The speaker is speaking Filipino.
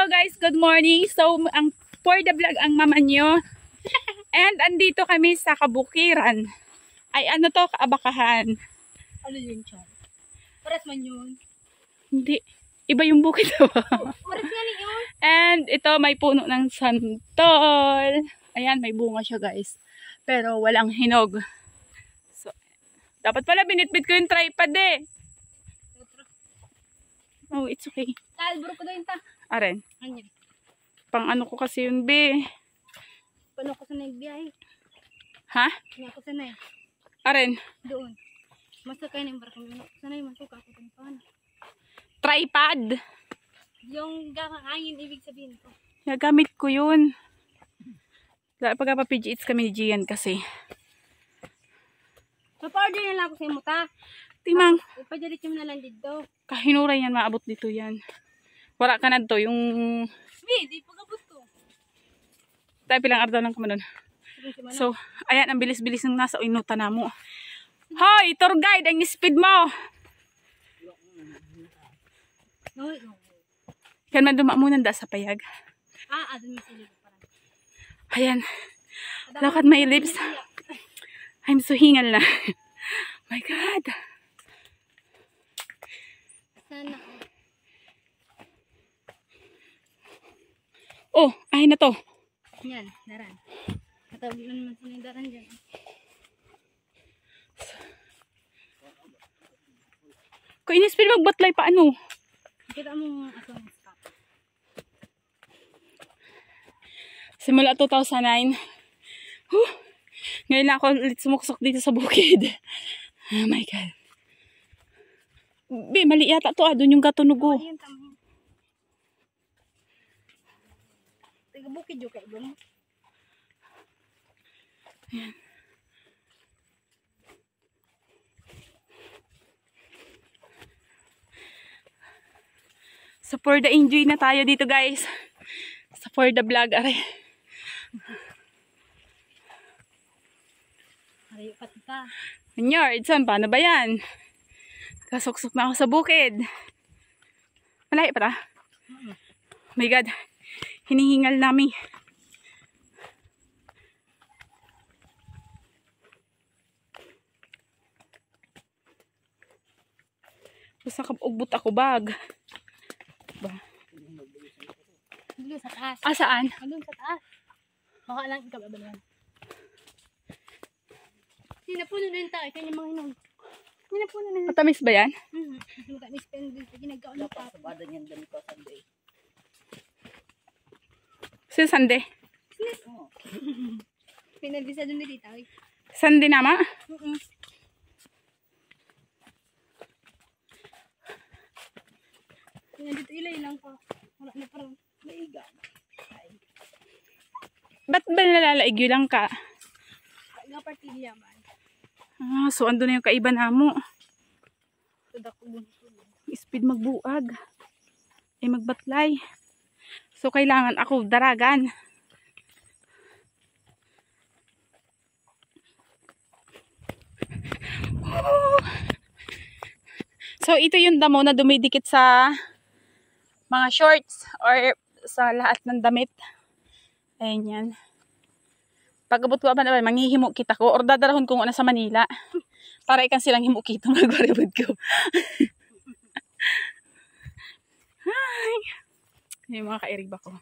Hello guys, good morning. So, ang for the vlog ang mama nyo. And andito kami sa Kabukiran. Ay ano to, Kaabakahan. Ano yun, Char? Paras man yun. Hindi, iba yung bukid. Paras nga yun. And ito may puno ng santol. Ayan, may bunga siya guys. Pero walang hinog. So, dapat pala binitbit ko yung tripod eh. Oh, it's okay. Albro ko daw yun ta. Aren. Ano? Pang ano ko kasi yun, be. Paano ko sa nagbiyahe? Ha? Nga ako sanay. Aren. Doon. Masakay na yung barko. Sanay masuka ako ng paano. Tripod. Yung gakangangin ibig sabihin ko. Nagamit ko yun. Pagka-PGH kami ni Gian kasi. Pa-order na lang ako sa imuta. Timang. Ipajalit yung nalang dito. Kahinuray yan, maabot dito yan. Wala ka na to, yung... Di pagabot ko. Tayo pilang ardaw lang kamo nun. So, ayan, ang bilis-bilis ng nasa inuta na mo. Hoy, tour guide, ang speed mo! No. Yan man duma muna sa payag. Doon may silip parang. Ayan. Look at my lips. I'm so hingal na. My God. Sana. Oh, ay na to. Yan, daran. Katawag lang naman sila yung daran dyan. Kung in-speed magbatlay pa ano? Kita mo asong stop. Simula 2009. Ngayon na ako ulit sumuksok dito sa bukid. Oh my God. Be, mali yata to doon yung gatunugo. Yan tama. Bukid yung kayo mo. Ayan. So for the enjoy na tayo dito guys. So for the vlog, aray. Aray, pati ka. Manyor, Edson, paano ba yan? Kasuksok na ako sa bukid. Malay pa ta? Oh my God. Hinihingal namin. Basta kabugbot ako bag. Ba? Doon sa taas. Saan? Doon sa taas. Baka lang ikaw babalian. Sinapuno na yung tayo. Kanya mga hinog. Sinapuno na yung Matamis ba yan? matamis pa yung ginagawa na pa. Sabada niyan dami ko Sunday. Sa Sunday. Pinalbisa doon na dito. Sunday nama? Dito ilay lang ko. Wala na parang maiga. Ba't ba nalalaigyo lang ka? Nga partilya man. So ando na yung kaiba na mo. Tudak ko bunso. Speed magbuag. Ay magbatlay. So kailangan ako daragan. So ito yung damo na dumidikit sa mga shorts or sa lahat ng damit. Ayan yan. Pag-abot ko ba naman, manghihimo kita ko or dadarahon ko na sa Manila. Para ikan silang himo kita magwaribod ko. Hi! Yung mga kairib ako.